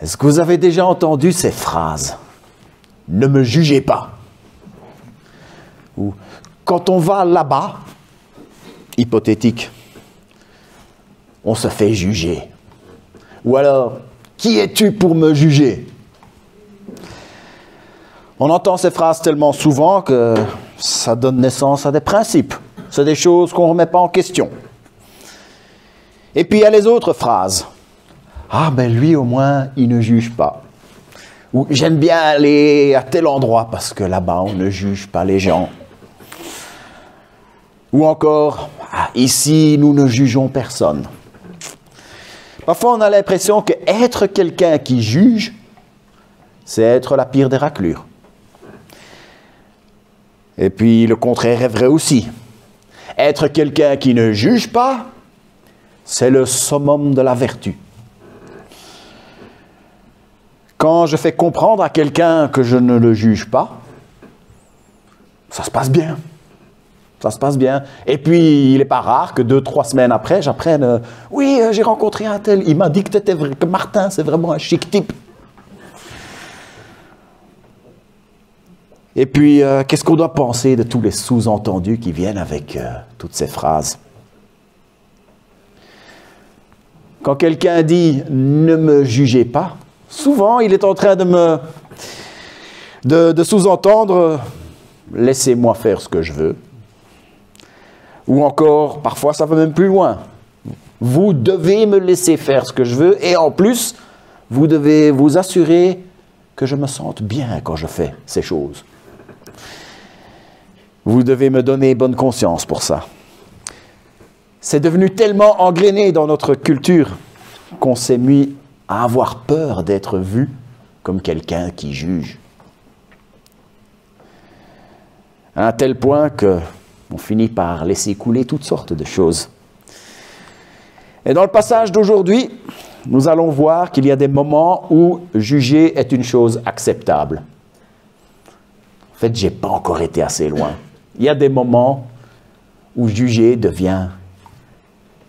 Est-ce que vous avez déjà entendu ces phrases? Ne me jugez pas. Ou quand on va là-bas, hypothétique, on se fait juger. Ou alors, qui es-tu pour me juger? On entend ces phrases tellement souvent que ça donne naissance à des principes. C'est des choses qu'on ne remet pas en question. Et puis il y a les autres phrases. Ah ben lui au moins, il ne juge pas. Ou j'aime bien aller à tel endroit parce que là-bas on ne juge pas les gens. Ou encore, ah, ici nous ne jugeons personne. Parfois on a l'impression qu'être quelqu'un qui juge, c'est être la pire des raclures. Et puis le contraire est vrai aussi. Être quelqu'un qui ne juge pas, c'est le summum de la vertu. Quand je fais comprendre à quelqu'un que je ne le juge pas, ça se passe bien. Ça se passe bien. Et puis, il n'est pas rare que 2-3 semaines après, j'apprenne « Oui, j'ai rencontré un tel, il m'a dit que Martin, c'est vraiment un chic type. » Et puis, qu'est-ce qu'on doit penser de tous les sous-entendus qui viennent avec toutes ces phrases? Quand quelqu'un dit « ne me jugez pas », souvent il est en train de sous-entendre « laissez-moi faire ce que je veux ». Ou encore, parfois ça va même plus loin. « Vous devez me laisser faire ce que je veux et en plus, vous devez vous assurer que je me sente bien quand je fais ces choses. Vous devez me donner bonne conscience pour ça. » C'est devenu tellement engrainé dans notre culture qu'on s'est mis à avoir peur d'être vu comme quelqu'un qui juge. À un tel point qu'on finit par laisser couler toutes sortes de choses. Et dans le passage d'aujourd'hui, nous allons voir qu'il y a des moments où juger est une chose acceptable. En fait, je n'ai pas encore été assez loin. Il y a des moments où juger devient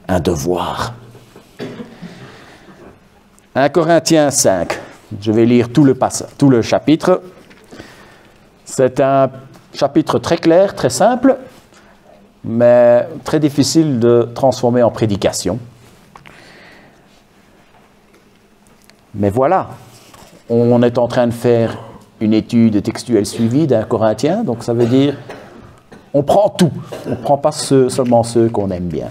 un devoir. 1 Corinthiens 5, je vais lire tout le chapitre. C'est un chapitre très clair, très simple, mais très difficile de transformer en prédication. Mais voilà, on est en train de faire une étude textuelle suivie d'1 Corinthiens, donc ça veut dire on prend tout, on ne prend pas seulement ceux qu'on aime bien.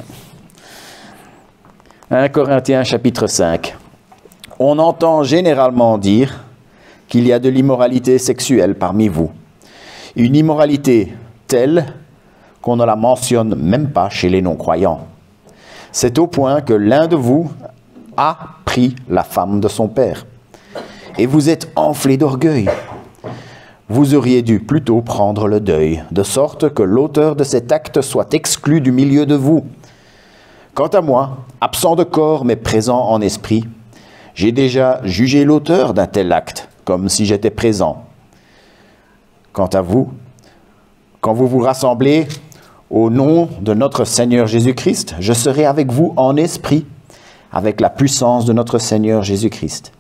1 Corinthiens chapitre 5. On entend généralement dire qu'il y a de l'immoralité sexuelle parmi vous. Une immoralité telle qu'on ne la mentionne même pas chez les non-croyants. C'est au point que l'un de vous a pris la femme de son père. Et vous êtes enflé d'orgueil. Vous auriez dû plutôt prendre le deuil, de sorte que l'auteur de cet acte soit exclu du milieu de vous. Quant à moi, absent de corps mais présent en esprit, j'ai déjà jugé l'auteur d'un tel acte, comme si j'étais présent. Quant à vous, quand vous vous rassemblez au nom de notre Seigneur Jésus-Christ, je serai avec vous en esprit, avec la puissance de notre Seigneur Jésus-Christ.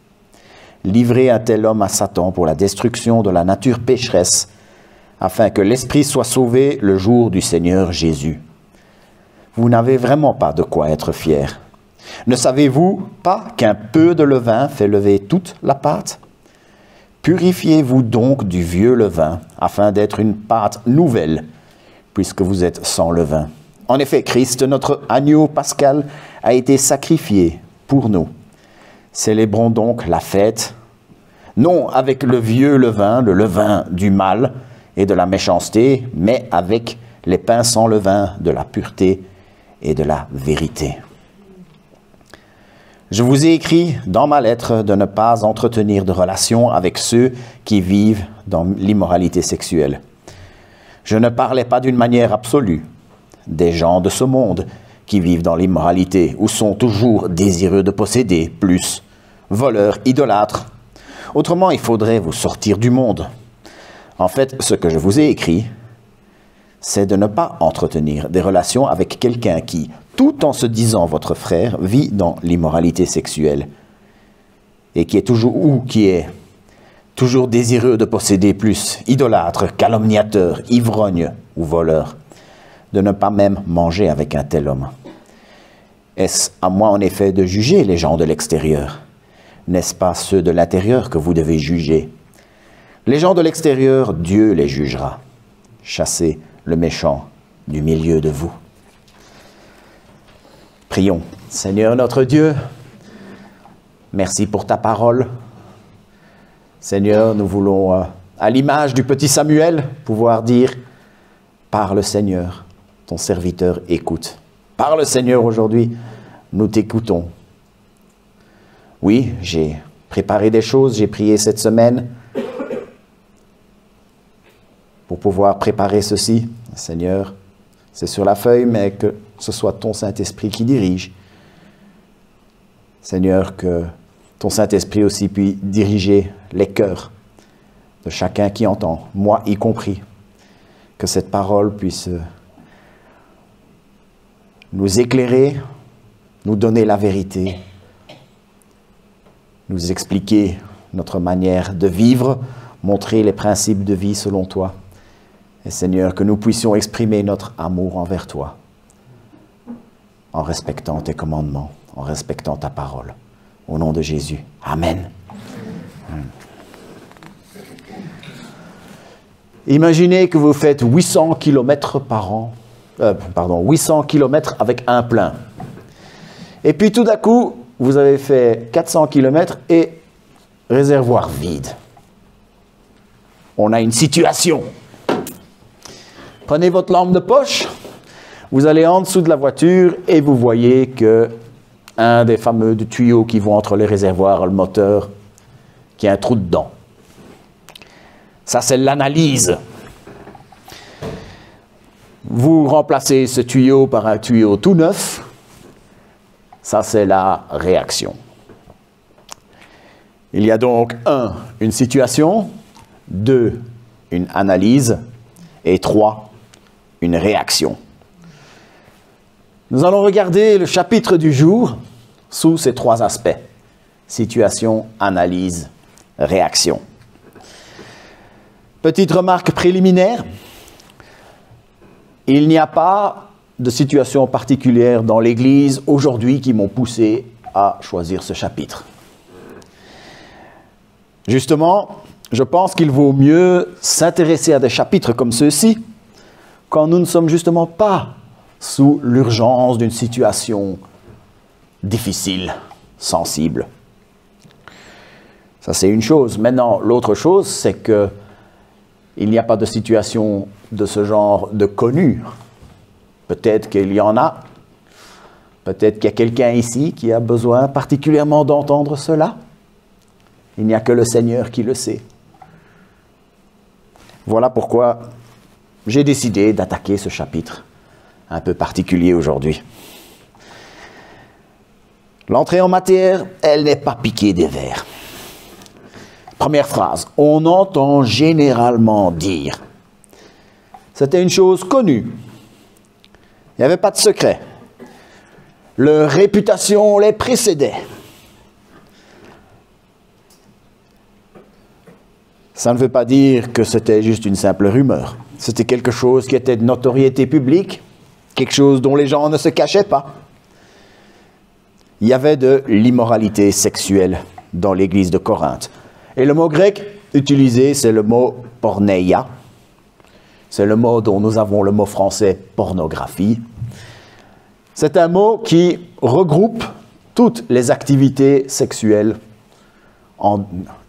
Livrez un tel homme à Satan pour la destruction de la nature pécheresse, afin que l'esprit soit sauvé le jour du Seigneur Jésus. Vous n'avez vraiment pas de quoi être fiers. Ne savez-vous pas qu'un peu de levain fait lever toute la pâte? Purifiez-vous donc du vieux levain, afin d'être une pâte nouvelle, puisque vous êtes sans levain. En effet, Christ, notre agneau pascal, a été sacrifié pour nous. Célébrons donc la fête, non avec le vieux levain, le levain du mal et de la méchanceté, mais avec les pains sans levain de la pureté et de la vérité. Je vous ai écrit dans ma lettre de ne pas entretenir de relations avec ceux qui vivent dans l'immoralité sexuelle. Je ne parlais pas d'une manière absolue des gens de ce monde qui vivent dans l'immoralité ou sont toujours désireux de posséder plus, voleurs, idolâtres. Autrement, il faudrait vous sortir du monde. En fait, ce que je vous ai écrit, c'est de ne pas entretenir des relations avec quelqu'un qui, tout en se disant votre frère, vit dans l'immoralité sexuelle. et qui est toujours désireux de posséder plus, idolâtre, calomniateur, ivrogne ou voleur, de ne pas même manger avec un tel homme. Est-ce à moi en effet de juger les gens de l'extérieur? N'est-ce pas ceux de l'intérieur que vous devez juger? Les gens de l'extérieur, Dieu les jugera. Chassez le méchant du milieu de vous. Prions. Seigneur notre Dieu, merci pour ta parole. Seigneur, nous voulons, à l'image du petit Samuel, pouvoir dire « Parle Seigneur, ton serviteur écoute ». Parle Seigneur aujourd'hui, nous t'écoutons. Oui, j'ai préparé des choses, j'ai prié cette semaine pour pouvoir préparer ceci. Seigneur, c'est sur la feuille, mais que ce soit ton Saint-Esprit qui dirige. Seigneur, que ton Saint-Esprit aussi puisse diriger les cœurs de chacun qui entend, moi y compris. Que cette parole puisse nous éclairer, nous donner la vérité, nous expliquer notre manière de vivre, montrer les principes de vie selon toi. Et Seigneur, que nous puissions exprimer notre amour envers toi, en respectant tes commandements, en respectant ta parole. Au nom de Jésus. Amen. Imaginez que vous faites 800 km par an, 800 km avec un plein. Et puis tout d'un coup, vous avez fait 400 km et réservoir vide. On a une situation. Prenez votre lampe de poche, vous allez en dessous de la voiture et vous voyez que un des fameux tuyaux qui vont entre les réservoirs et le moteur, qui a un trou dedans. Ça, c'est l'analyse. Vous remplacez ce tuyau par un tuyau tout neuf. Ça, c'est la réaction. Il y a donc 1, une situation, 2, une analyse, et 3, une réaction. Nous allons regarder le chapitre du jour sous ces 3 aspects. Situation, analyse, réaction. Petite remarque préliminaire. Il n'y a pas de situation particulière dans l'Église aujourd'hui qui m'ont poussé à choisir ce chapitre. Justement, je pense qu'il vaut mieux s'intéresser à des chapitres comme ceux-ci quand nous ne sommes justement pas sous l'urgence d'une situation difficile, sensible. Ça, c'est une chose. Maintenant, l'autre chose, c'est que il n'y a pas de situation de ce genre de connue. Peut-être qu'il y en a. Peut-être qu'il y a quelqu'un ici qui a besoin particulièrement d'entendre cela. Il n'y a que le Seigneur qui le sait. Voilà pourquoi j'ai décidé d'attaquer ce chapitre un peu particulier aujourd'hui. L'entrée en matière, elle n'est pas piquée des vers. Première phrase, on entend généralement dire. C'était une chose connue. Il n'y avait pas de secret. Leur réputation les précédait. Ça ne veut pas dire que c'était juste une simple rumeur. C'était quelque chose qui était de notoriété publique, quelque chose dont les gens ne se cachaient pas. Il y avait de l'immoralité sexuelle dans l'église de Corinthe. Et le mot grec utilisé, c'est le mot porneia. C'est le mot dont nous avons le mot français pornographie. C'est un mot qui regroupe toutes les activités sexuelles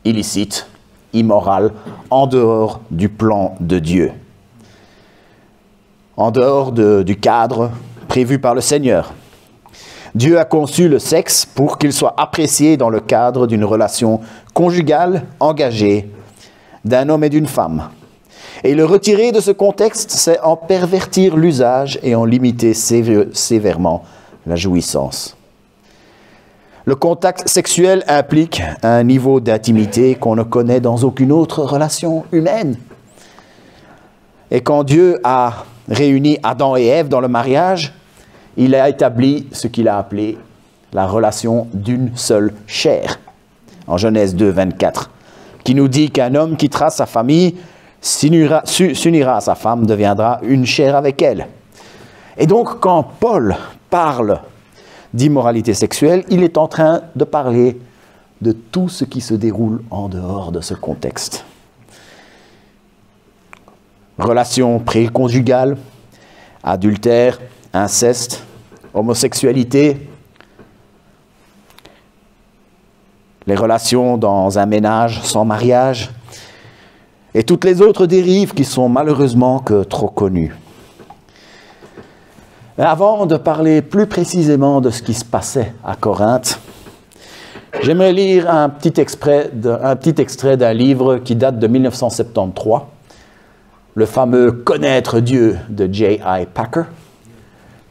illicites, immorales, en dehors du plan de Dieu. En dehors du cadre prévu par le Seigneur. Dieu a conçu le sexe pour qu'il soit apprécié dans le cadre d'une relation conjugale engagée d'un homme et d'une femme. Et le retirer de ce contexte, c'est en pervertir l'usage et en limiter sévèrement la jouissance. Le contact sexuel implique un niveau d'intimité qu'on ne connaît dans aucune autre relation humaine. Et quand Dieu a réuni Adam et Ève dans le mariage, il a établi ce qu'il a appelé la relation d'une seule chair. en Genèse 2, 24, qui nous dit qu'un homme quittera sa famille, s'unira à sa femme, deviendra une chair avec elle. Et donc, quand Paul parle d'immoralité sexuelle, il est en train de parler de tout ce qui se déroule en dehors de ce contexte. Relations préconjugales, adultère, inceste, homosexualité, les relations dans un ménage sans mariage, et toutes les autres dérives qui sont malheureusement que trop connues. Mais avant de parler plus précisément de ce qui se passait à Corinthe, j'aimerais lire un petit extrait d'un livre qui date de 1973, le fameux « Connaître Dieu » de J.I. Packer.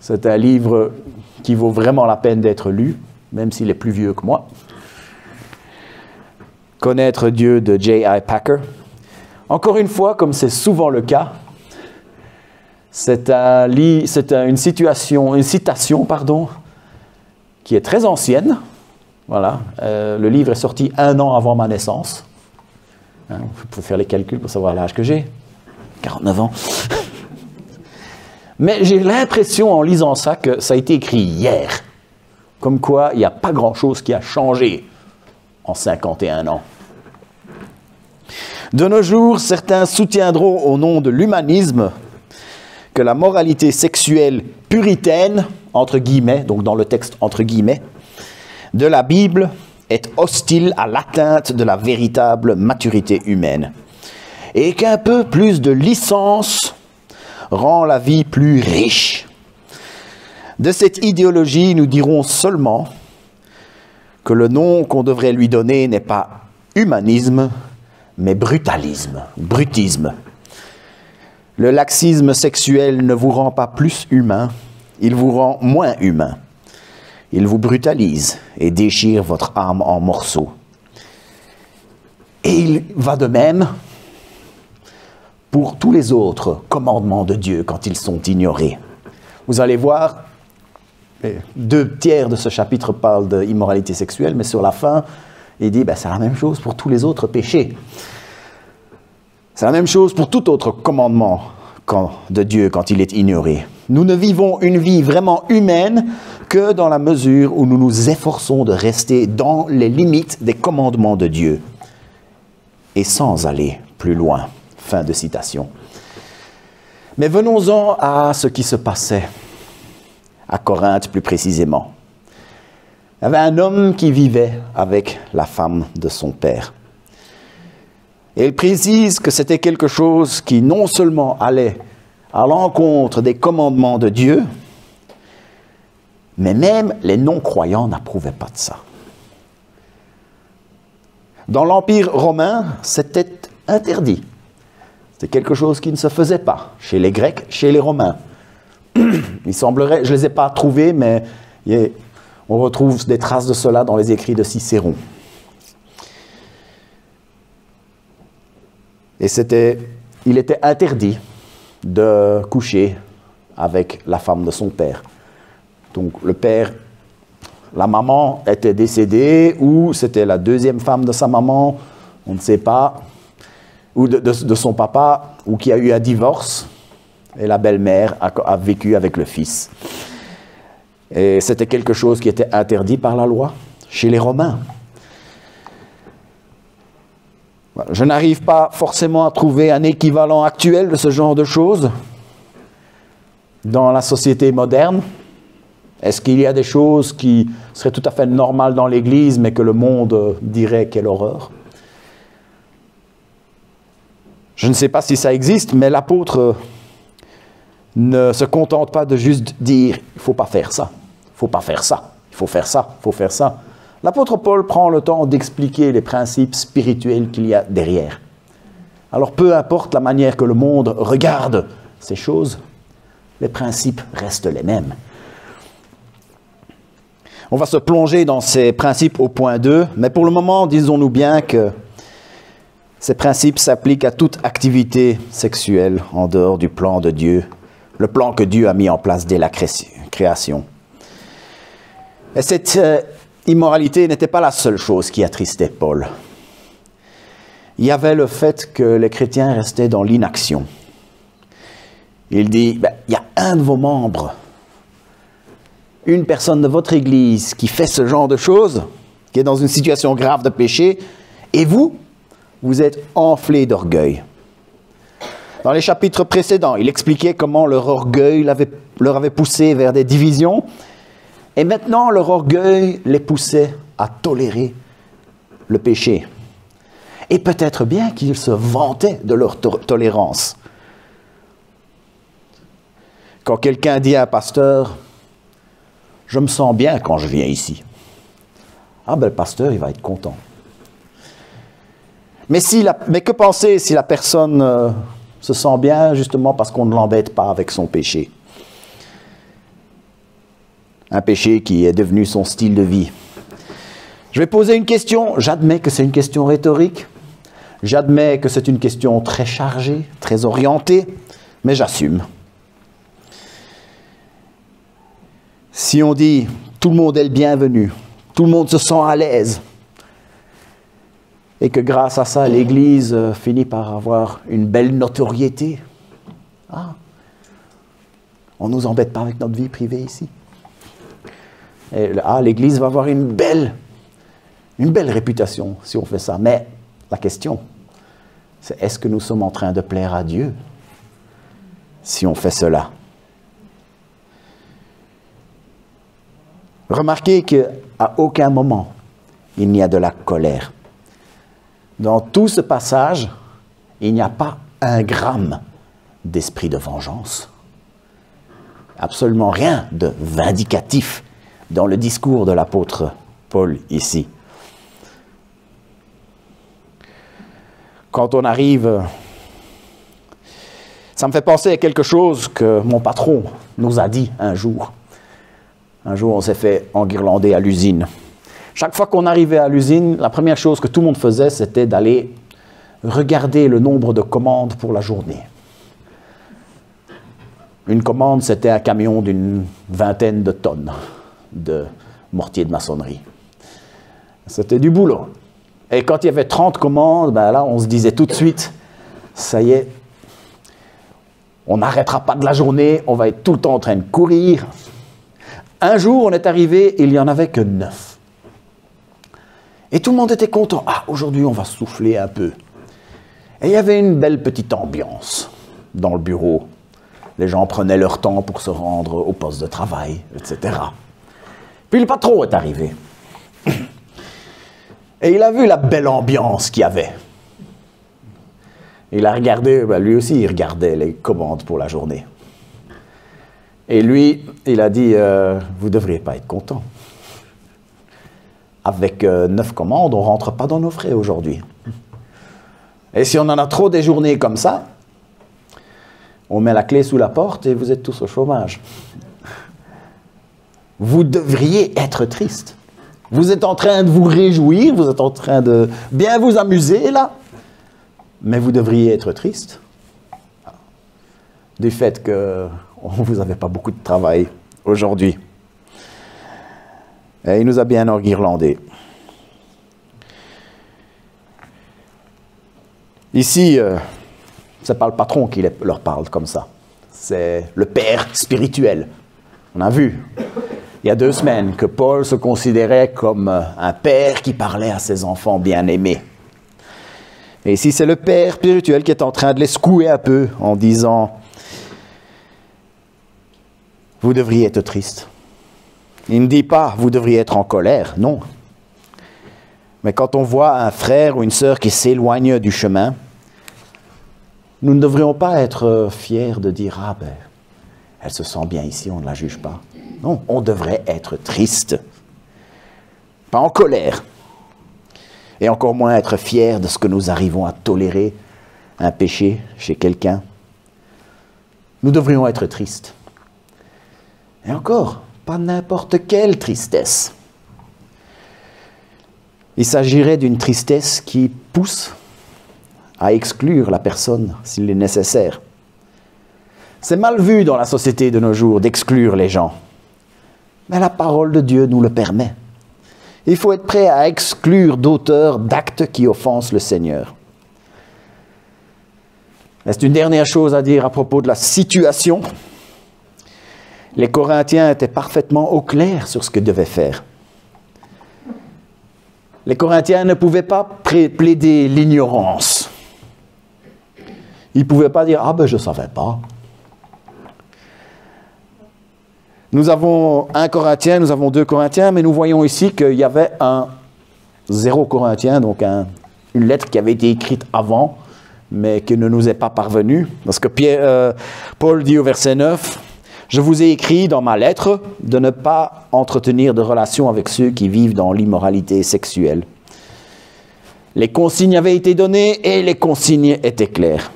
C'est un livre qui vaut vraiment la peine d'être lu, même s'il est plus vieux que moi. « Connaître Dieu » de J.I. Packer. Encore une fois, comme c'est souvent le cas, c'est une citation, qui est très ancienne. Voilà. Le livre est sorti 1 an avant ma naissance. Hein, vous pouvez faire les calculs pour savoir l'âge que j'ai. 49 ans. Mais j'ai l'impression, en lisant ça, que ça a été écrit hier. Comme quoi, il n'y a pas grand-chose qui a changé en 51 ans. De nos jours, certains soutiendront au nom de l'humanisme que la moralité sexuelle puritaine, entre guillemets, donc dans le texte entre guillemets, de la Bible est hostile à l'atteinte de la véritable maturité humaine. Et qu'un peu plus de licence rend la vie plus riche. De cette idéologie, nous dirons seulement que le nom qu'on devrait lui donner n'est pas humanisme, mais brutalisme, brutisme. Le laxisme sexuel ne vous rend pas plus humain, il vous rend moins humain. Il vous brutalise et déchire votre âme en morceaux. Et il va de même pour tous les autres commandements de Dieu quand ils sont ignorés. Vous allez voir, 2 tiers de ce chapitre parlent d'immoralité sexuelle, mais sur la fin, il dit c'est la même chose pour tous les autres péchés. C'est la même chose pour tout autre commandement de Dieu quand il est ignoré. Nous ne vivons une vie vraiment humaine que dans la mesure où nous nous efforçons de rester dans les limites des commandements de Dieu et sans aller plus loin. Fin de citation. Mais venons-en à ce qui se passait à Corinthe plus précisément. Il y avait un homme qui vivait avec la femme de son père. Et il précise que c'était quelque chose qui non seulement allait à l'encontre des commandements de Dieu, mais même les non-croyants n'approuvaient pas de ça. Dans l'Empire romain, c'était interdit. C'était quelque chose qui ne se faisait pas chez les Grecs, chez les Romains. Il semblerait, je ne les ai pas trouvés, mais on retrouve des traces de cela dans les écrits de Cicéron. Et il était interdit de coucher avec la femme de son père. Donc le père, la maman était décédée, ou c'était la 2e femme de sa maman, on ne sait pas, ou de son papa, ou qui a eu un divorce, et la belle-mère a vécu avec le fils. Et c'était quelque chose qui était interdit par la loi chez les Romains. Je n'arrive pas forcément à trouver un équivalent actuel de ce genre de choses dans la société moderne. Est-ce qu'il y a des choses qui seraient tout à fait normales dans l'Église, mais que le monde dirait quelle horreur? Je ne sais pas si ça existe, mais l'apôtre ne se contente pas de juste dire « il ne faut pas faire ça, il ne faut pas faire ça, il faut faire ça, il faut faire ça ». L'apôtre Paul prend le temps d'expliquer les principes spirituels qu'il y a derrière. Alors peu importe la manière que le monde regarde ces choses, les principes restent les mêmes. On va se plonger dans ces principes au point 2, mais pour le moment, disons-nous bien que ces principes s'appliquent à toute activité sexuelle en dehors du plan de Dieu, le plan que Dieu a mis en place dès la création. Et cette immoralité n'était pas la seule chose qui attristait Paul. Il y avait le fait que les chrétiens restaient dans l'inaction. Il dit, il y a un de vos membres, une personne de votre Église qui fait ce genre de choses, qui est dans une situation grave de péché, et vous êtes enflés d'orgueil. Dans les chapitres précédents, il expliquait comment leur orgueil leur avait poussé vers des divisions, et maintenant leur orgueil les poussait à tolérer le péché. Et peut-être bien qu'ils se vantaient de leur tolérance. Quand quelqu'un dit à un pasteur, « Je me sens bien quand je viens ici », ah ben le pasteur, il va être content. Mais que penser si la personne se sent bien justement parce qu'on ne l'embête pas avec son péché? Un péché qui est devenu son style de vie. Je vais poser une question, j'admets que c'est une question rhétorique, j'admets que c'est une question très chargée, très orientée, mais j'assume. Si on dit « tout le monde est le bienvenu », tout le monde se sent à l'aise, et que grâce à ça, l'Église finit par avoir une belle notoriété. Ah, on ne nous embête pas avec notre vie privée ici. Et, l'Église va avoir une belle réputation si on fait ça. Mais la question, c'est est-ce que nous sommes en train de plaire à Dieu si on fait cela? Remarquez qu'à aucun moment, il n'y a de la colère. Dans tout ce passage, il n'y a pas un gramme d'esprit de vengeance. Absolument rien de vindicatif dans le discours de l'apôtre Paul ici. Quand on arrive, ça me fait penser à quelque chose que mon patron nous a dit un jour. Un jour, on s'est fait enguirlander à l'usine. Chaque fois qu'on arrivait à l'usine, la première chose que tout le monde faisait, c'était d'aller regarder le nombre de commandes pour la journée. Une commande, c'était un camion d'une 20aine de tonnes de mortier de maçonnerie. C'était du boulot. Et quand il y avait 30 commandes, là, on se disait tout de suite, ça y est, on n'arrêtera pas de la journée, on va être tout le temps en train de courir. Un jour, on est arrivé et il n'y en avait que 9. Et tout le monde était content. Ah, aujourd'hui, on va souffler un peu. Et il y avait une belle petite ambiance dans le bureau. Les gens prenaient leur temps pour se rendre au poste de travail, etc. Puis le patron est arrivé. Et il a vu la belle ambiance qu'il y avait. Il a regardé, lui aussi, il regardait les commandes pour la journée. Et lui, il a dit, vous ne devriez pas être content. Avec 9 commandes, on ne rentre pas dans nos frais aujourd'hui. Et si on en a trop des journées comme ça, on met la clé sous la porte et vous êtes tous au chômage. Vous devriez être triste. Vous êtes en train de vous réjouir, vous êtes en train de bien vous amuser là, mais vous devriez être triste du fait que vous n'avez pas beaucoup de travail aujourd'hui. Et il nous a bien enguirlandés. Ici, ce n'est pas le patron qui leur parle comme ça. C'est le père spirituel. On a vu, il y a 2 semaines, que Paul se considérait comme un père qui parlait à ses enfants bien-aimés. Et ici, c'est le père spirituel qui est en train de les secouer un peu en disant « Vous devriez être triste ». Il ne dit pas « vous devriez être en colère », non. Mais quand on voit un frère ou une sœur qui s'éloigne du chemin, nous ne devrions pas être fiers de dire « ah ben, elle se sent bien ici, on ne la juge pas ». Non, on devrait être triste, pas en colère. Et encore moins être fiers de ce que nous arrivons à tolérer, un péché chez quelqu'un. Nous devrions être tristes. Et encore, pas n'importe quelle tristesse. Il s'agirait d'une tristesse qui pousse à exclure la personne s'il est nécessaire. C'est mal vu dans la société de nos jours d'exclure les gens. Mais la parole de Dieu nous le permet. Il faut être prêt à exclure d'auteurs d'actes qui offensent le Seigneur. C'est une dernière chose à dire à propos de la situation. Les Corinthiens étaient parfaitement au clair sur ce qu'ils devaient faire. Les Corinthiens ne pouvaient pas plaider l'ignorance. Ils ne pouvaient pas dire « Ah ben je ne savais pas ». Nous avons un Corinthien, nous avons 2 Corinthiens, mais nous voyons ici qu'il y avait un 0 Corinthien, donc une lettre qui avait été écrite avant, mais qui ne nous est pas parvenue. Parce que Paul dit au verset 9, « Je vous ai écrit dans ma lettre de ne pas entretenir de relations avec ceux qui vivent dans l'immoralité sexuelle. » Les consignes avaient été données et les consignes étaient claires.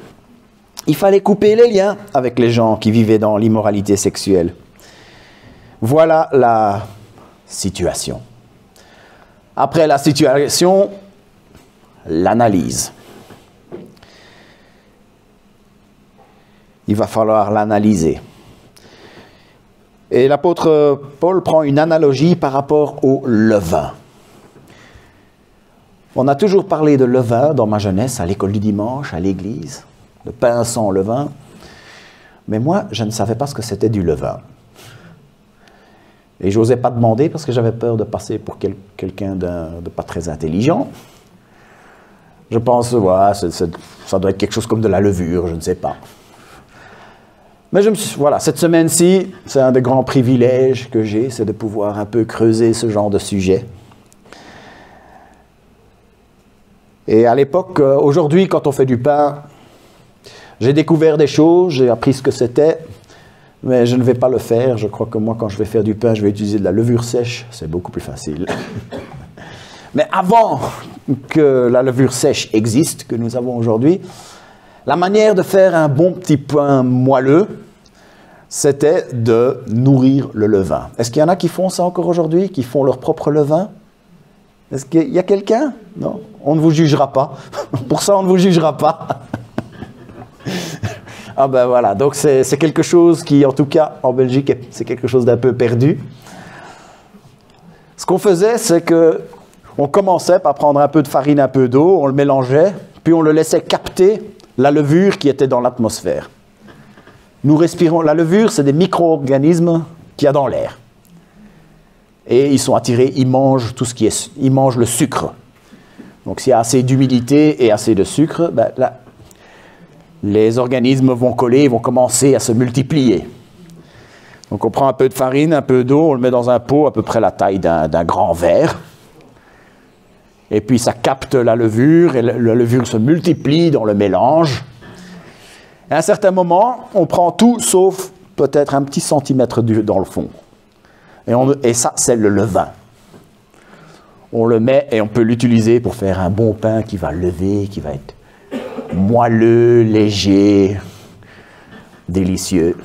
Il fallait couper les liens avec les gens qui vivaient dans l'immoralité sexuelle. Voilà la situation. Après la situation, l'analyse. Il va falloir l'analyser. Et l'apôtre Paul prend une analogie par rapport au levain. On a toujours parlé de levain dans ma jeunesse, à l'école du dimanche, à l'église, de pain sans levain. Mais moi, je ne savais pas ce que c'était du levain. Et je n'osais pas demander parce que j'avais peur de passer pour quelqu'un de pas très intelligent. Je pense, voilà, ça doit être quelque chose comme de la levure, je ne sais pas. Mais voilà, cette semaine-ci, c'est un des grands privilèges que j'ai, c'est de pouvoir un peu creuser ce genre de sujet. Et à l'époque, aujourd'hui, quand on fait du pain, j'ai découvert des choses, j'ai appris ce que c'était, mais je ne vais pas le faire. Je crois que moi, quand je vais faire du pain, je vais utiliser de la levure sèche, c'est beaucoup plus facile. Mais avant que la levure sèche existe, que nous avons aujourd'hui, la manière de faire un bon petit pain moelleux, c'était de nourrir le levain. Est-ce qu'il y en a qui font ça encore aujourd'hui, qui font leur propre levain? Est-ce qu'il y a quelqu'un? Non, on ne vous jugera pas. Pour ça, on ne vous jugera pas. Ah ben voilà, donc c'est quelque chose qui, en tout cas, en Belgique, c'est quelque chose d'un peu perdu. Ce qu'on faisait, c'est que on commençait par prendre un peu de farine, un peu d'eau, on le mélangeait, puis on le laissait capter la levure qui était dans l'atmosphère. Nous respirons, la levure, c'est des micro-organismes qu'il y a dans l'air. Et ils sont attirés, ils mangent tout ce qui est, ils mangent le sucre. Donc s'il y a assez d'humidité et assez de sucre, ben là, les organismes vont coller, ils vont commencer à se multiplier. Donc on prend un peu de farine, un peu d'eau, on le met dans un pot à peu près la taille d'un grand verre. Et puis ça capte la levure, et la levure se multiplie dans le mélange. Et à un certain moment, on prend tout sauf peut-être un petit centimètre dans le fond. Et ça, c'est le levain. On le met et on peut l'utiliser pour faire un bon pain qui va lever, qui va être moelleux, léger, délicieux.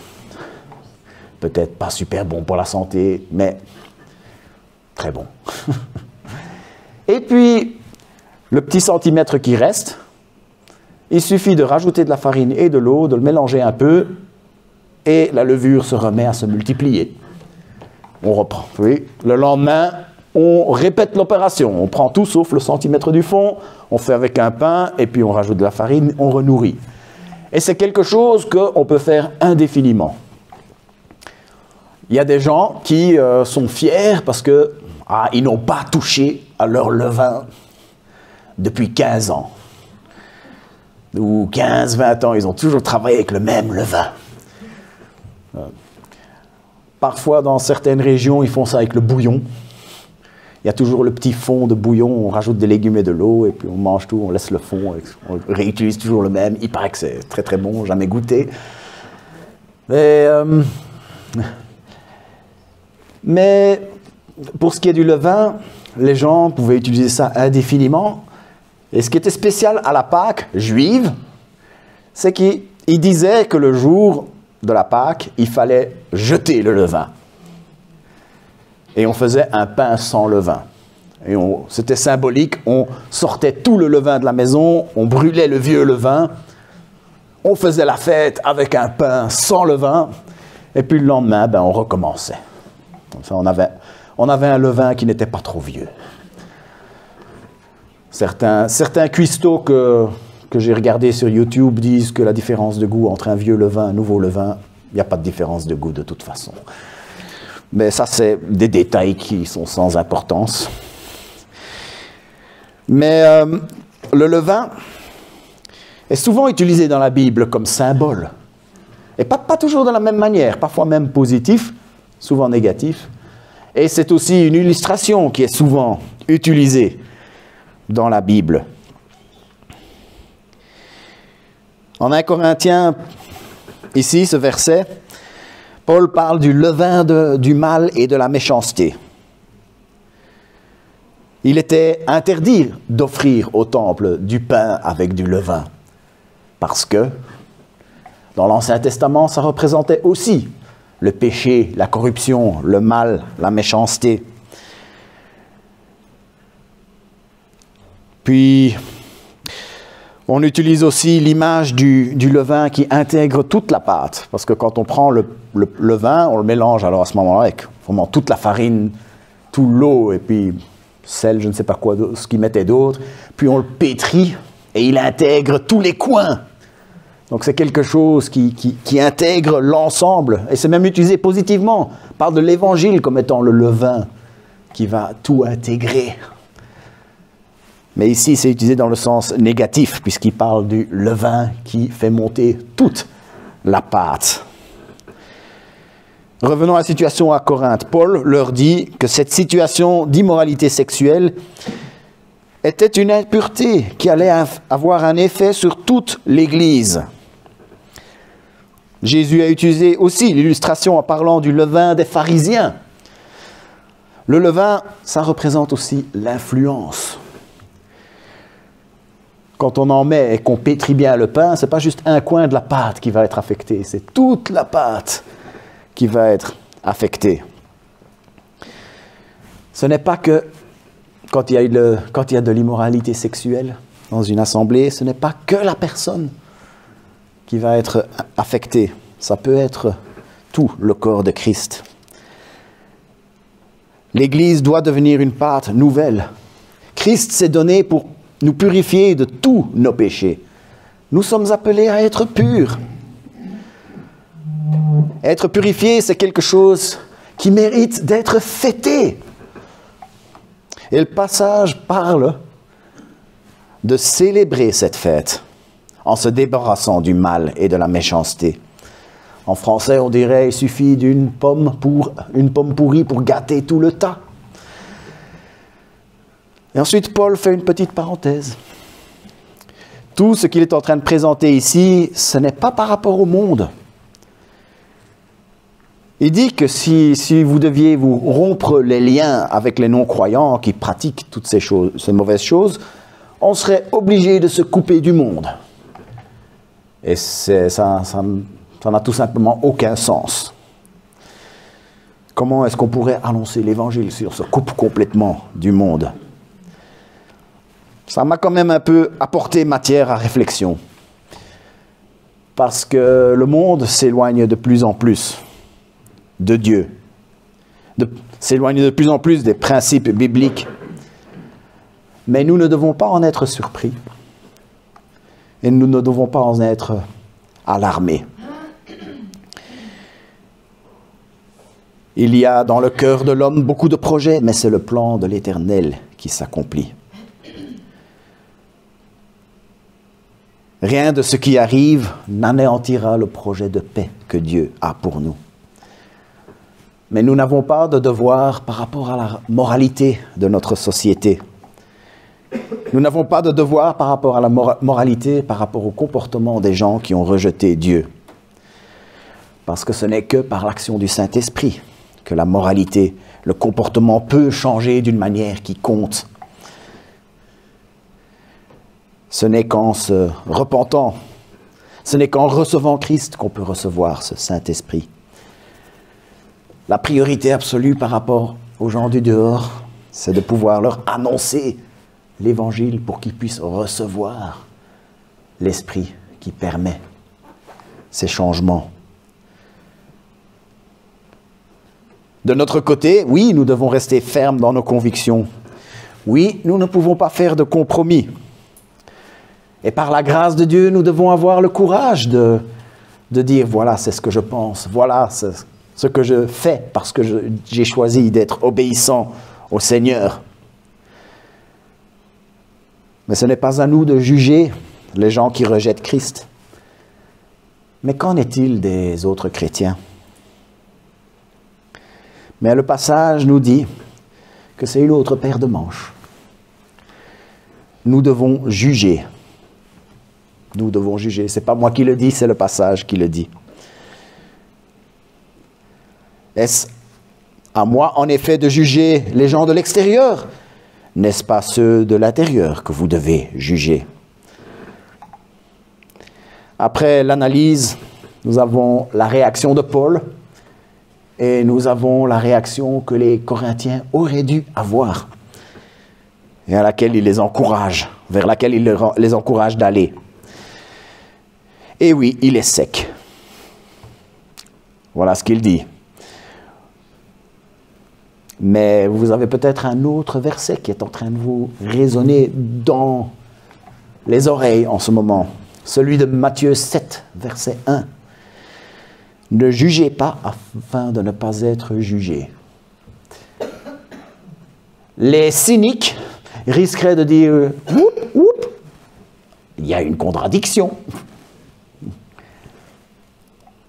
Peut-être pas super bon pour la santé, mais très bon. Et puis, le petit centimètre qui reste, il suffit de rajouter de la farine et de l'eau, de le mélanger un peu, et la levure se remet à se multiplier. On reprend. Oui. Le lendemain, on répète l'opération. On prend tout sauf le centimètre du fond, on fait avec un pain, et puis on rajoute de la farine, on renourrit. Et c'est quelque chose qu'on peut faire indéfiniment. Il y a des gens qui sont fiers parce que ils n'ont pas touché à leur levain depuis 15 ans. Ou 15, 20 ans, ils ont toujours travaillé avec le même levain. Parfois, dans certaines régions, ils font ça avec le bouillon. Il y a toujours le petit fond de bouillon, on rajoute des légumes et de l'eau, et puis on mange tout, on laisse le fond, on réutilise toujours le même. Il paraît que c'est très très bon, jamais goûté. Mais pour ce qui est du levain, les gens pouvaient utiliser ça indéfiniment. Et ce qui était spécial à la Pâque juive, c'est qu'ils disaient que le jour de la Pâque, il fallait jeter le levain. Et on faisait un pain sans levain. Et c'était symbolique, on sortait tout le levain de la maison, on brûlait le vieux levain, on faisait la fête avec un pain sans levain, et puis le lendemain, on recommençait. Comme ça, on avait un levain qui n'était pas trop vieux. Certains cuistots que j'ai regardés sur YouTube disent que la différence de goût entre un vieux levain et un nouveau levain, il n'y a pas de différence de goût de toute façon. Mais ça, c'est des détails qui sont sans importance. Mais le levain est souvent utilisé dans la Bible comme symbole. Et pas toujours de la même manière, parfois même positif, souvent négatif. Et c'est aussi une illustration qui est souvent utilisée dans la Bible. En 1 Corinthiens, ici, ce verset, Paul parle du levain du mal et de la méchanceté. Il était interdit d'offrir au temple du pain avec du levain, parce que dans l'Ancien Testament, ça représentait aussi le péché, la corruption, le mal, la méchanceté. Puis, on utilise aussi l'image du levain qui intègre toute la pâte, parce que quand on prend le levain, on le mélange alors à ce moment-là avec vraiment toute la farine, tout l'eau, et puis sel, je ne sais pas quoi, ce qu'ils mettaient d'autre, puis on le pétrit, et il intègre tous les coins. Donc c'est quelque chose qui intègre l'ensemble, et c'est même utilisé positivement. On parle de l'évangile comme étant le levain qui va tout intégrer. Mais ici, c'est utilisé dans le sens négatif, puisqu'il parle du levain qui fait monter toute la pâte. Revenons à la situation à Corinthe. Paul leur dit que cette situation d'immoralité sexuelle était une impureté qui allait avoir un effet sur toute l'Église. Jésus a utilisé aussi l'illustration en parlant du levain des pharisiens. Le levain, ça représente aussi l'influence. Quand on en met et qu'on pétrit bien le pain, ce n'est pas juste un coin de la pâte qui va être affecté, c'est toute la pâte qui va être affectée. Ce n'est pas que quand il y a de l'immoralité sexuelle dans une assemblée, ce n'est pas que la personne qui va être affectée. Ça peut être tout le corps de Christ. L'Église doit devenir une pâte nouvelle. Christ s'est donné pour nous purifier de tous nos péchés. Nous sommes appelés à être purs. Être purifié, c'est quelque chose qui mérite d'être fêté. Et le passage parle de célébrer cette fête en se débarrassant du mal et de la méchanceté. En français, on dirait qu'il suffit d'une pomme pourrie pour gâter tout le tas. Et ensuite, Paul fait une petite parenthèse. Tout ce qu'il est en train de présenter ici, ce n'est pas par rapport au monde. Il dit que si vous deviez vous rompre les liens avec les non-croyants qui pratiquent toutes ces mauvaises choses, on serait obligé de se couper du monde. Et ça n'a tout simplement aucun sens. Comment est-ce qu'on pourrait annoncer l'évangile si on se coupe complètement du monde ? Ça m'a quand même un peu apporté matière à réflexion. Parce que le monde s'éloigne de plus en plus de Dieu. S'éloigne de plus en plus des principes bibliques. Mais nous ne devons pas en être surpris. Et nous ne devons pas en être alarmés. Il y a dans le cœur de l'homme beaucoup de projets, mais c'est le plan de l'Éternel qui s'accomplit. Rien de ce qui arrive n'anéantira le projet de paix que Dieu a pour nous. Mais nous n'avons pas de devoir par rapport à la moralité de notre société. Nous n'avons pas de devoir par rapport à la moralité, par rapport au comportement des gens qui ont rejeté Dieu. Parce que ce n'est que par l'action du Saint-Esprit que la moralité, le comportement peut changer d'une manière qui compte. Ce n'est qu'en se repentant, ce n'est qu'en recevant Christ qu'on peut recevoir ce Saint-Esprit. La priorité absolue par rapport aux gens du dehors, c'est de pouvoir leur annoncer l'Évangile pour qu'ils puissent recevoir l'Esprit qui permet ces changements. De notre côté, oui, nous devons rester fermes dans nos convictions. Oui, nous ne pouvons pas faire de compromis. Et par la grâce de Dieu, nous devons avoir le courage de dire, voilà, c'est ce que je pense, voilà ce que je fais parce que j'ai choisi d'être obéissant au Seigneur. Mais ce n'est pas à nous de juger les gens qui rejettent Christ. Mais qu'en est-il des autres chrétiens? Mais le passage nous dit que c'est une autre paire de manches. Nous devons juger. Nous devons juger. Ce n'est pas moi qui le dis, c'est le passage qui le dit. Est-ce à moi, en effet, de juger les gens de l'extérieur? N'est-ce pas ceux de l'intérieur que vous devez juger? Après l'analyse, nous avons la réaction de Paul et nous avons la réaction que les Corinthiens auraient dû avoir et à laquelle il les encourage, vers laquelle il les encourage d'aller. Et oui, il est sec. Voilà ce qu'il dit. Mais vous avez peut-être un autre verset qui est en train de vous résonner dans les oreilles en ce moment. Celui de Matthieu 7, verset 1. Ne jugez pas afin de ne pas être jugés. Les cyniques risqueraient de dire « Oup, oup, il y a une contradiction. »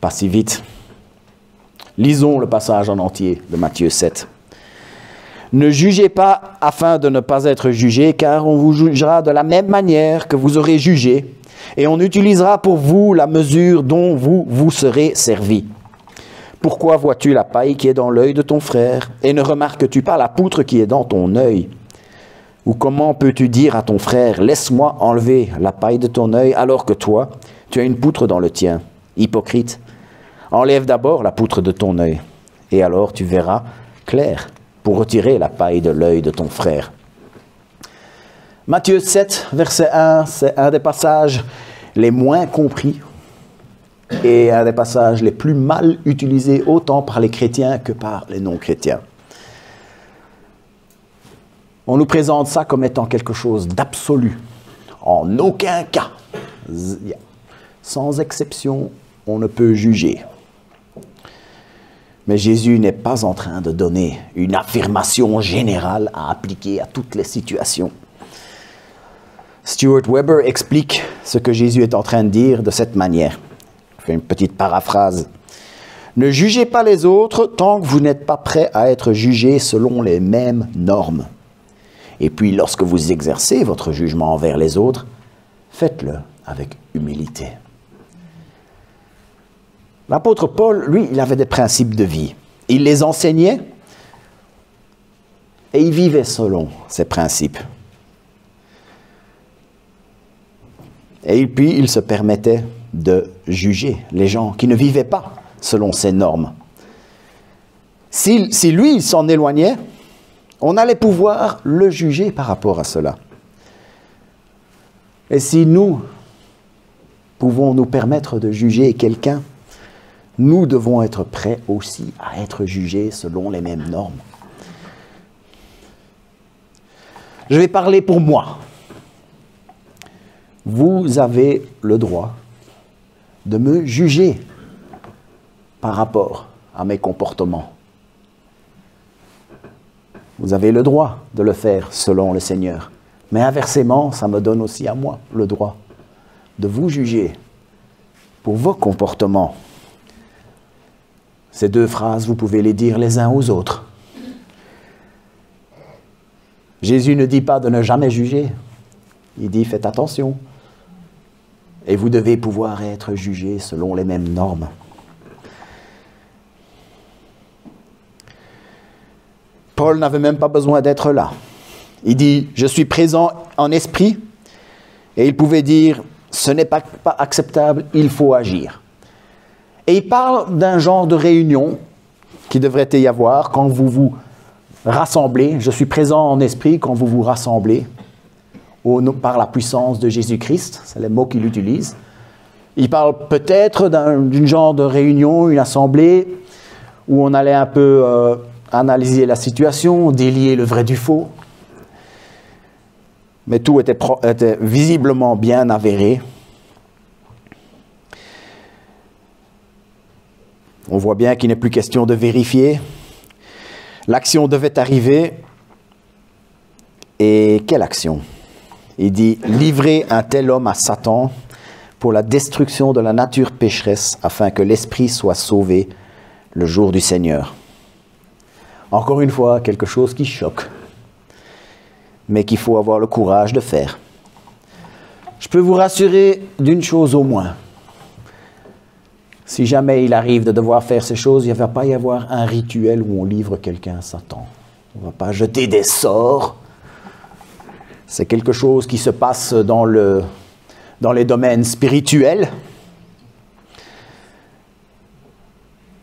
Pas si vite. Lisons le passage en entier de Matthieu 7. Ne jugez pas afin de ne pas être jugés, car on vous jugera de la même manière que vous aurez jugé, et on utilisera pour vous la mesure dont vous serez servis. Pourquoi vois-tu la paille qui est dans l'œil de ton frère, et ne remarques-tu pas la poutre qui est dans ton œil? Ou comment peux-tu dire à ton frère, laisse-moi enlever la paille de ton œil, alors que toi, tu as une poutre dans le tien? Hypocrite, enlève d'abord la poutre de ton œil, et alors tu verras clair pour retirer la paille de l'œil de ton frère. Matthieu 7, verset 1, c'est un des passages les moins compris et un des passages les plus mal utilisés autant par les chrétiens que par les non-chrétiens. On nous présente ça comme étant quelque chose d'absolu. En aucun cas, sans exception, on ne peut juger. Mais Jésus n'est pas en train de donner une affirmation générale à appliquer à toutes les situations. Stuart Weber explique ce que Jésus est en train de dire de cette manière. Je fais une petite paraphrase. Ne jugez pas les autres tant que vous n'êtes pas prêt à être jugé selon les mêmes normes. Et puis, lorsque vous exercez votre jugement envers les autres, faites-le avec humilité. L'apôtre Paul, lui, il avait des principes de vie. Il les enseignait et il vivait selon ces principes. Et puis, il se permettait de juger les gens qui ne vivaient pas selon ces normes. Si lui, il s'en éloignait, on allait pouvoir le juger par rapport à cela. Et si nous pouvons nous permettre de juger quelqu'un, nous devons être prêts aussi à être jugés selon les mêmes normes. Je vais parler pour moi. Vous avez le droit de me juger par rapport à mes comportements. Vous avez le droit de le faire selon le Seigneur. Mais inversement, ça me donne aussi à moi le droit de vous juger pour vos comportements. Ces deux phrases, vous pouvez les dire les uns aux autres. Jésus ne dit pas de ne jamais juger. Il dit, faites attention. Et vous devez pouvoir être jugés selon les mêmes normes. Paul n'avait même pas besoin d'être là. Il dit, je suis présent en esprit. Et il pouvait dire, ce n'est pas acceptable, il faut agir. Et il parle d'un genre de réunion qui devrait y avoir quand vous vous rassemblez. Je suis présent en esprit quand vous vous rassemblez par la puissance de Jésus-Christ. C'est les mots qu'il utilise. Il parle peut-être d'une genre de réunion, une assemblée, où on allait un peu analyser la situation, délier le vrai du faux. Mais tout était visiblement bien avéré. On voit bien qu'il n'est plus question de vérifier. L'action devait arriver. Et quelle action? Il dit « Livrez un tel homme à Satan pour la destruction de la nature pécheresse, afin que l'esprit soit sauvé le jour du Seigneur. » Encore une fois, quelque chose qui choque, mais qu'il faut avoir le courage de faire. Je peux vous rassurer d'une chose au moins. Si jamais il arrive de devoir faire ces choses, il ne va pas y avoir un rituel où on livre quelqu'un à Satan. On ne va pas jeter des sorts. C'est quelque chose qui se passe dans les domaines spirituels.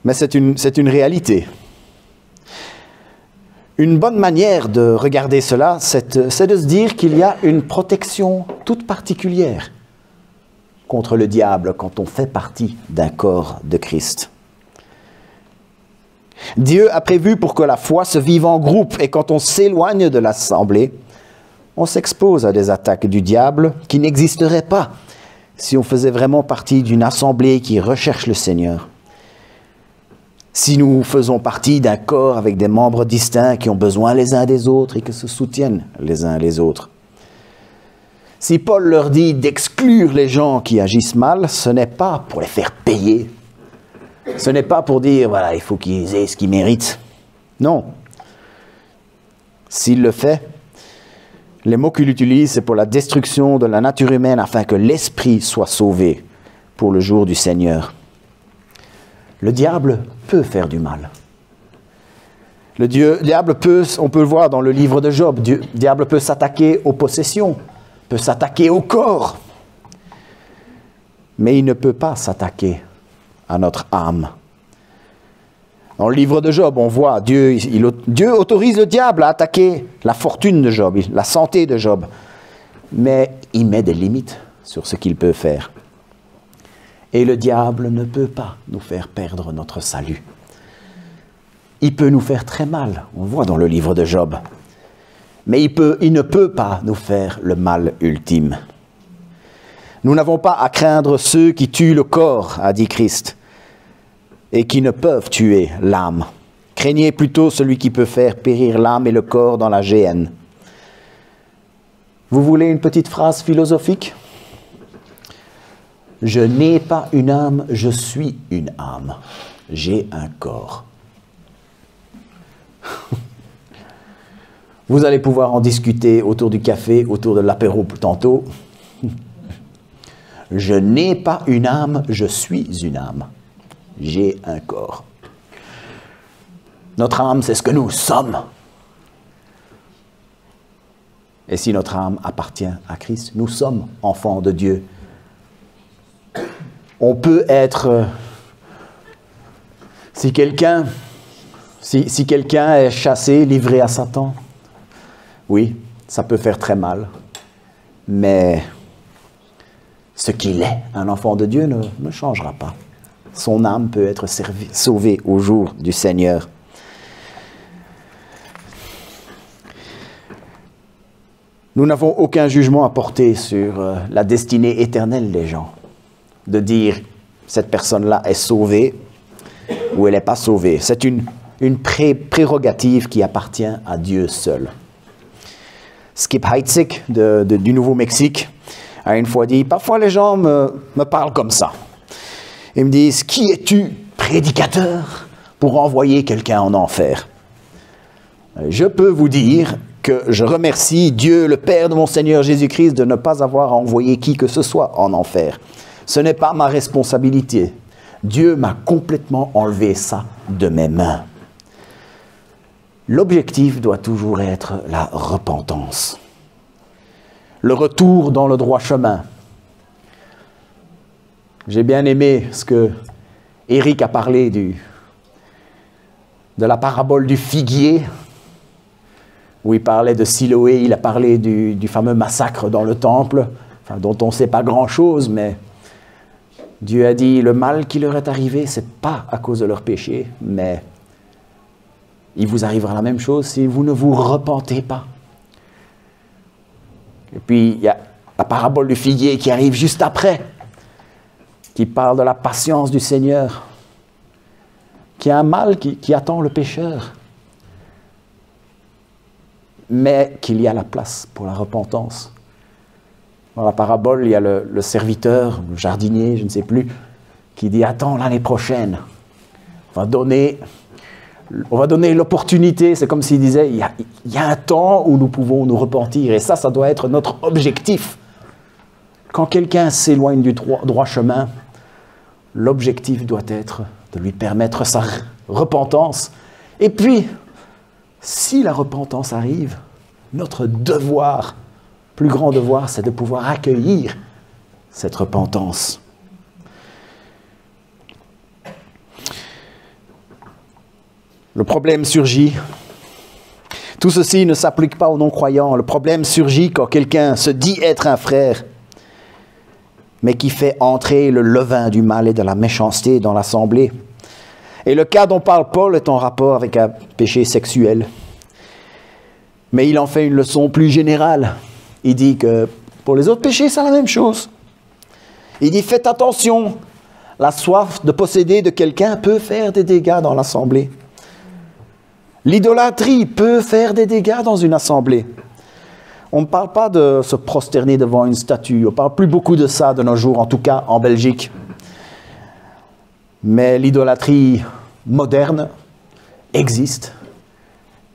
Mais c'est une réalité. Une bonne manière de regarder cela, c'est de se dire qu'il y a une protection toute particulière contre le diable quand on fait partie d'un corps de Christ. Dieu a prévu pour que la foi se vive en groupe, et quand on s'éloigne de l'assemblée, on s'expose à des attaques du diable qui n'existeraient pas si on faisait vraiment partie d'une assemblée qui recherche le Seigneur. Si nous faisons partie d'un corps avec des membres distincts qui ont besoin les uns des autres et qui se soutiennent les uns les autres. Si Paul leur dit d'exclure les gens qui agissent mal, ce n'est pas pour les faire payer. Ce n'est pas pour dire, voilà, il faut qu'ils aient ce qu'ils méritent. Non. S'il le fait, les mots qu'il utilise, c'est pour la destruction de la nature humaine afin que l'esprit soit sauvé pour le jour du Seigneur. Le diable peut faire du mal. Le diable peut, on peut le voir dans le livre de Job, le diable peut s'attaquer aux possessions, peut s'attaquer au corps. Mais il ne peut pas s'attaquer à notre âme. Dans le livre de Job, on voit Dieu autorise le diable à attaquer la fortune de Job, la santé de Job. Mais il met des limites sur ce qu'il peut faire. Et le diable ne peut pas nous faire perdre notre salut. Il peut nous faire très mal, on le voit dans le livre de Job. Mais il ne peut pas nous faire le mal ultime. Nous n'avons pas à craindre ceux qui tuent le corps, a dit Christ, et qui ne peuvent tuer l'âme. Craignez plutôt celui qui peut faire périr l'âme et le corps dans la géhenne. Vous voulez une petite phrase philosophique? Je n'ai pas une âme, je suis une âme. J'ai un corps. Vous allez pouvoir en discuter autour du café, autour de l'apéro tantôt. Je n'ai pas une âme, je suis une âme. J'ai un corps. Notre âme, c'est ce que nous sommes. Et si notre âme appartient à Christ, nous sommes enfants de Dieu. On peut être... Si quelqu'un est chassé, livré à Satan, oui, ça peut faire très mal. Mais ce qu'il est, un enfant de Dieu, ne changera pas. Son âme peut être sauvée au jour du Seigneur. Nous n'avons aucun jugement à porter sur la destinée éternelle des gens. De dire, cette personne-là est sauvée ou elle n'est pas sauvée. C'est une prérogative qui appartient à Dieu seul. Skip Heitzig du Nouveau-Mexique a une fois dit, parfois les gens me parlent comme ça. Ils me disent, qui es-tu, prédicateur, pour envoyer quelqu'un en enfer? Je peux vous dire que je remercie Dieu, le Père de mon Seigneur Jésus-Christ, de ne pas avoir envoyé qui que ce soit en enfer. Ce n'est pas ma responsabilité. Dieu m'a complètement enlevé ça de mes mains. L'objectif doit toujours être la repentance. Le retour dans le droit chemin. J'ai bien aimé ce que Éric a parlé de la parabole du figuier, où il parlait de Siloé, il a parlé du fameux massacre dans le temple, dont on ne sait pas grand-chose, mais Dieu a dit, le mal qui leur est arrivé, ce n'est pas à cause de leur péché, mais il vous arrivera la même chose si vous ne vous repentez pas. Et puis, il y a la parabole du figuier qui arrive juste après, qui parle de la patience du Seigneur, qui a un mal qui attend le pécheur, mais qu'il y a la place pour la repentance. Dans la parabole, il y a le serviteur, le jardinier, je ne sais plus, qui dit « Attends, l'année prochaine, on va donner l'opportunité. » C'est comme s'il disait « Il y a un temps où nous pouvons nous repentir. » Et ça doit être notre objectif. Quand quelqu'un s'éloigne du droit chemin, l'objectif doit être de lui permettre sa repentance. Et puis, si la repentance arrive, notre devoir, plus grand devoir, c'est de pouvoir accueillir cette repentance. Le problème surgit. Tout ceci ne s'applique pas aux non-croyants. Le problème surgit quand quelqu'un se dit être un frère, mais qui fait entrer le levain du mal et de la méchanceté dans l'assemblée. Et le cas dont parle Paul est en rapport avec un péché sexuel. Mais il en fait une leçon plus générale. Il dit que pour les autres péchés, c'est la même chose. Il dit, faites attention, la soif de posséder de quelqu'un peut faire des dégâts dans l'assemblée. L'idolâtrie peut faire des dégâts dans une assemblée. On ne parle pas de se prosterner devant une statue. On ne parle plus beaucoup de ça de nos jours, en tout cas en Belgique. Mais l'idolâtrie moderne existe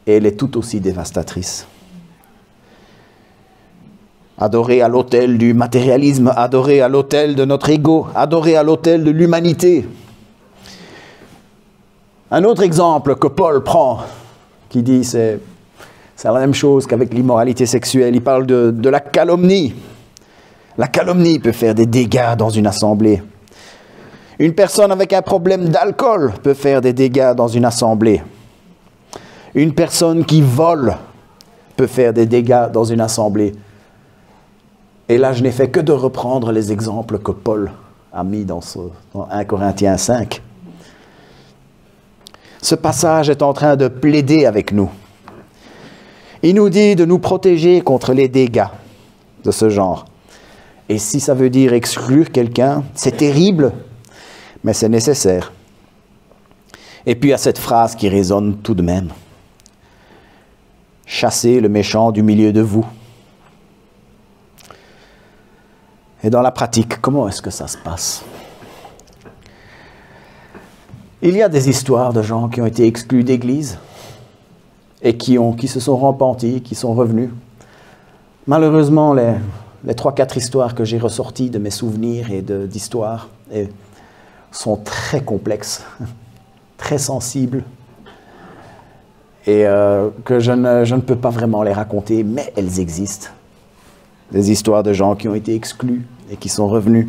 et elle est tout aussi dévastatrice. Adorer à l'autel du matérialisme, adorer à l'autel de notre ego, adorer à l'autel de l'humanité. Un autre exemple que Paul prend, qui dit c'est la même chose qu'avec l'immoralité sexuelle, il parle de la calomnie. La calomnie peut faire des dégâts dans une assemblée. Une personne avec un problème d'alcool peut faire des dégâts dans une assemblée. Une personne qui vole peut faire des dégâts dans une assemblée. Et là, je n'ai fait que de reprendre les exemples que Paul a mis dans 1 Corinthiens 5. Ce passage est en train de plaider avec nous. Il nous dit de nous protéger contre les dégâts de ce genre. Et si ça veut dire exclure quelqu'un, c'est terrible, mais c'est nécessaire. Et puis il y a cette phrase qui résonne tout de même. Chassez le méchant du milieu de vous. Et dans la pratique, comment est-ce que ça se passe? Il y a des histoires de gens qui ont été exclus d'église et qui se sont repentis, qui sont revenus. Malheureusement, les 3-4 histoires que j'ai ressorties de mes souvenirs et d'histoires sont très complexes, très sensibles, et que je ne peux pas vraiment les raconter, mais elles existent. Des histoires de gens qui ont été exclus et qui sont revenus.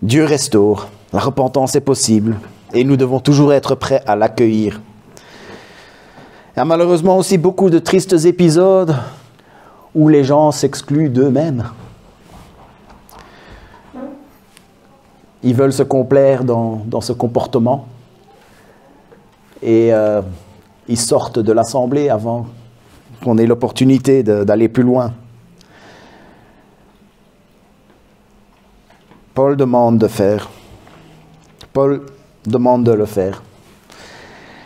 Dieu restaure, la repentance est possible, et nous devons toujours être prêts à l'accueillir. Il y a malheureusement aussi beaucoup de tristes épisodes où les gens s'excluent d'eux-mêmes. Ils veulent se complaire dans ce comportement et ils sortent de l'assemblée avant qu'on ait l'opportunité d'aller plus loin. Paul demande de le faire.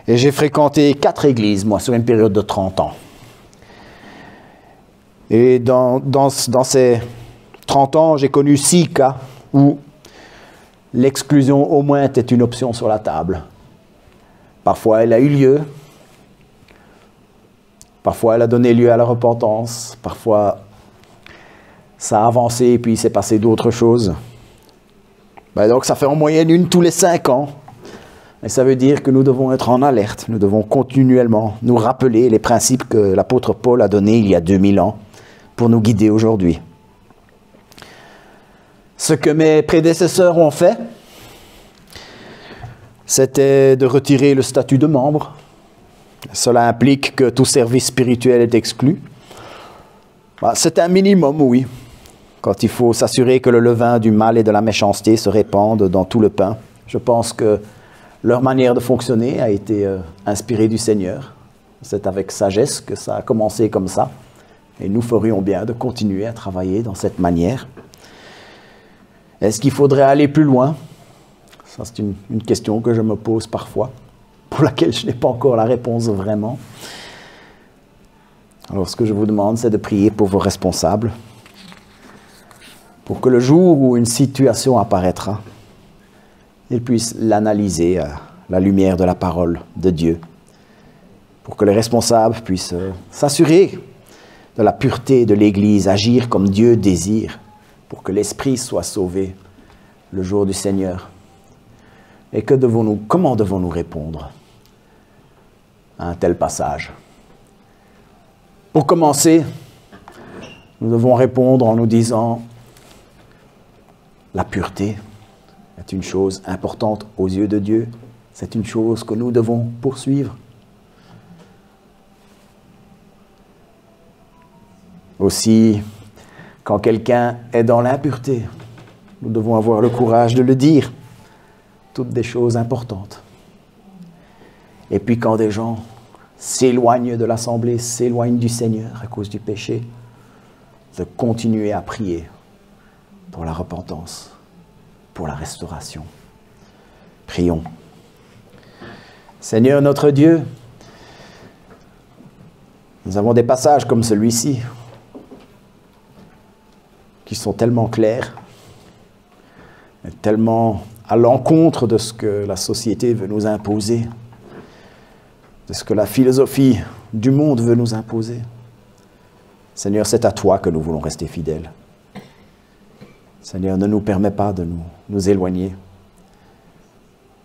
Et j'ai fréquenté 4 églises, moi, sur une période de 30 ans. Et dans ces 30 ans, j'ai connu 6 cas où l'exclusion au moins était une option sur la table. Parfois, elle a eu lieu. Parfois, elle a donné lieu à la repentance. Parfois, ça a avancé et puis il s'est passé d'autres choses. Donc, ça fait en moyenne une tous les 5 ans. Et ça veut dire que nous devons être en alerte. Nous devons continuellement nous rappeler les principes que l'apôtre Paul a donnés il y a 2000 ans pour nous guider aujourd'hui. Ce que mes prédécesseurs ont fait, c'était de retirer le statut de membre. Cela implique que tout service spirituel est exclu. C'est un minimum, oui. quand il faut s'assurer que le levain du mal et de la méchanceté se répande dans tout le pain. Je pense que leur manière de fonctionner a été inspirée du Seigneur. C'est avec sagesse que ça a commencé comme ça. Et nous ferions bien de continuer à travailler dans cette manière. Est-ce qu'il faudrait aller plus loin? Ça, c'est une question que je me pose parfois, pour laquelle je n'ai pas encore la réponse vraiment. Alors, ce que je vous demande, c'est de prier pour vos responsables, pour que le jour où une situation apparaîtra, ils puissent l'analyser à la lumière de la parole de Dieu, pour que les responsables puissent s'assurer de la pureté de l'Église, agir comme Dieu désire, pour que l'Esprit soit sauvé le jour du Seigneur. Et comment devons-nous répondre à un tel passage? Pour commencer, nous devons répondre en nous disant la pureté est une chose importante aux yeux de Dieu. C'est une chose que nous devons poursuivre. Aussi, quand quelqu'un est dans l'impureté, nous devons avoir le courage de le dire. Toutes des choses importantes. Et puis quand des gens s'éloignent de l'assemblée, s'éloignent du Seigneur à cause du péché, de continuer à prier pour la repentance, pour la restauration. Prions. Seigneur notre Dieu, nous avons des passages comme celui-ci qui sont tellement clairs, et tellement à l'encontre de ce que la société veut nous imposer, de ce que la philosophie du monde veut nous imposer. Seigneur, c'est à toi que nous voulons rester fidèles. Seigneur, ne nous permets pas de nous éloigner.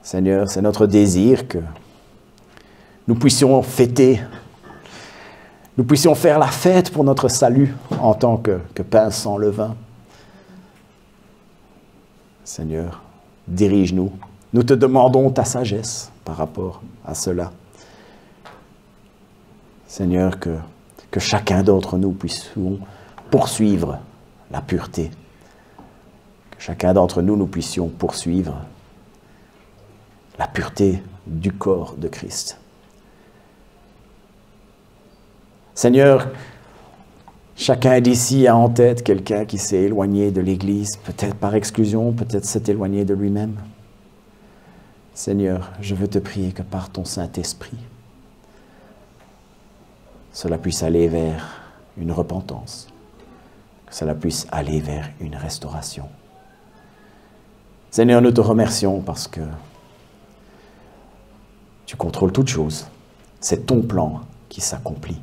Seigneur, c'est notre désir que nous puissions fêter, nous puissions faire la fête pour notre salut en tant que pain sans levain. Seigneur, dirige-nous. Nous te demandons ta sagesse par rapport à cela. Seigneur, que chacun d'entre nous puisse poursuivre la pureté. Que chacun d'entre nous puissions poursuivre la pureté du corps de Christ. Seigneur, chacun d'ici a en tête quelqu'un qui s'est éloigné de l'Église, peut-être par exclusion, peut-être s'est éloigné de lui-même. Seigneur, je veux te prier que par ton Saint-Esprit, cela puisse aller vers une repentance, que cela puisse aller vers une restauration. Seigneur, nous te remercions parce que tu contrôles toutes choses. C'est ton plan qui s'accomplit.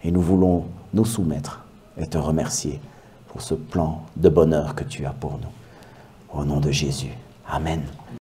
Et nous voulons nous soumettre et te remercier pour ce plan de bonheur que tu as pour nous. Au nom de Jésus. Amen.